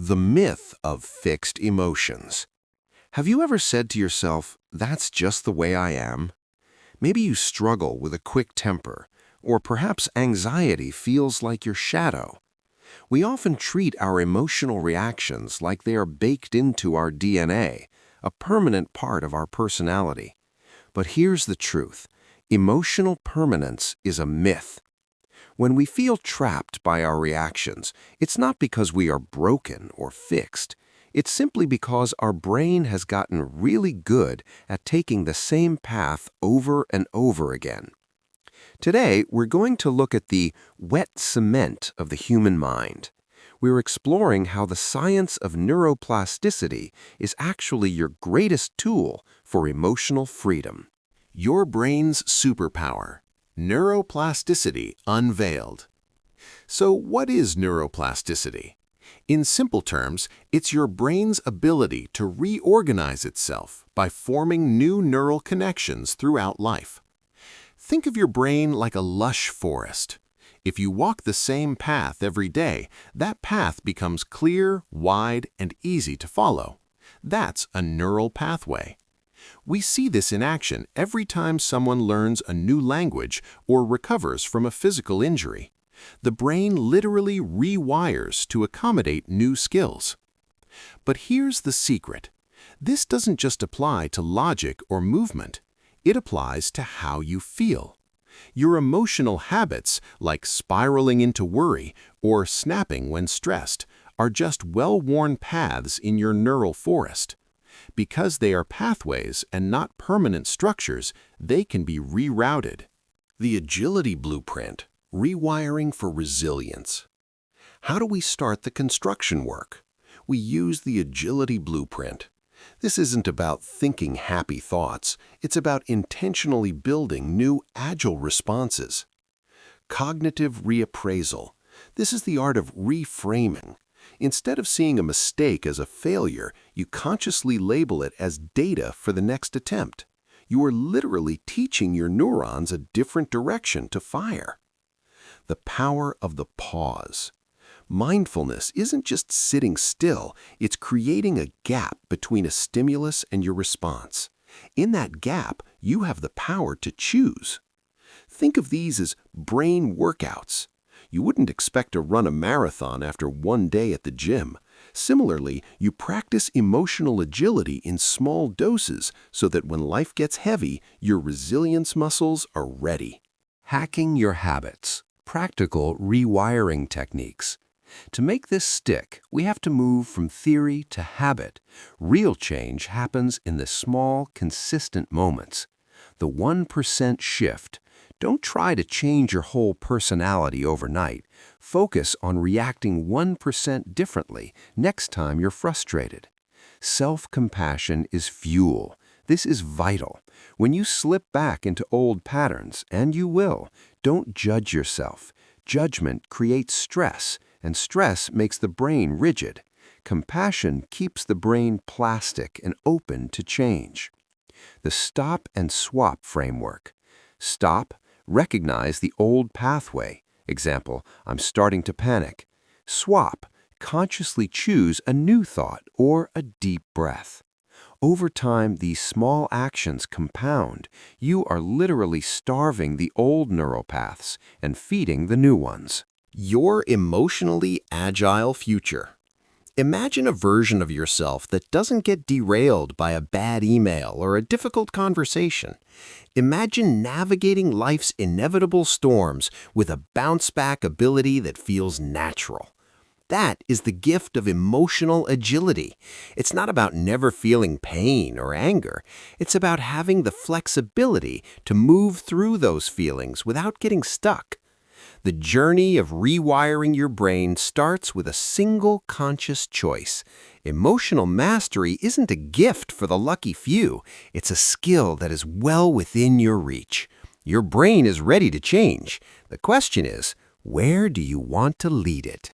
The myth of fixed emotions. Have you ever said to yourself, that's just the way I am? Maybe you struggle with a quick temper, or perhaps anxiety feels like your shadow. We often treat our emotional reactions like they are baked into our DNA, a permanent part of our personality. But here's the truth. Emotional permanence is a myth. When we feel trapped by our reactions, it's not because we are broken or fixed. It's simply because our brain has gotten really good at taking the same path over and over again. Today, we're going to look at the wet cement of the human mind. We're exploring how the science of neuroplasticity is actually your greatest tool for emotional freedom. Your brain's superpower. Neuroplasticity unveiled. So what is neuroplasticity? In simple terms, it's your brain's ability to reorganize itself by forming new neural connections throughout life. Think of your brain like a lush forest. If you walk the same path every day, that path becomes clear, wide, and easy to follow. That's a neural pathway. We see this in action every time someone learns a new language or recovers from a physical injury. The brain literally rewires to accommodate new skills. But here's the secret. This doesn't just apply to logic or movement. It applies to how you feel. Your emotional habits, like spiraling into worry or snapping when stressed, are just well-worn paths in your neural forest. Because they are pathways and not permanent structures, they can be rerouted. The agility blueprint, rewiring for resilience. How do we start the construction work? We use the agility blueprint. This isn't about thinking happy thoughts. It's about intentionally building new, agile responses. Cognitive reappraisal. This is the art of reframing. Instead of seeing a mistake as a failure, you consciously label it as data for the next attempt. You are literally teaching your neurons a different direction to fire. The power of the pause. Mindfulness isn't just sitting still, it's creating a gap between a stimulus and your response. In that gap, you have the power to choose. Think of these as brain workouts. You wouldn't expect to run a marathon after one day at the gym. Similarly, you practice emotional agility in small doses so that when life gets heavy, your resilience muscles are ready. Hacking your habits. Practical rewiring techniques. To make this stick, we have to move from theory to habit. Real change happens in the small, consistent moments. The 1% shift. Don't try to change your whole personality overnight. Focus on reacting 1% differently next time you're frustrated. Self-compassion is fuel. This is vital. When you slip back into old patterns, and you will, don't judge yourself. Judgment creates stress, and stress makes the brain rigid. Compassion keeps the brain plastic and open to change. The stop and swap framework. Stop. Recognize the old pathway. Example, I'm starting to panic. Swap. Consciously choose a new thought or a deep breath. Over time, these small actions compound. You are literally starving the old neural paths and feeding the new ones. Your emotionally agile future. Imagine a version of yourself that doesn't get derailed by a bad email or a difficult conversation. Imagine navigating life's inevitable storms with a bounce-back ability that feels natural. That is the gift of emotional agility. It's not about never feeling pain or anger. It's about having the flexibility to move through those feelings without getting stuck. The journey of rewiring your brain starts with a single conscious choice. Emotional mastery isn't a gift for the lucky few. It's a skill that is well within your reach. Your brain is ready to change. The question is, where do you want to lead it?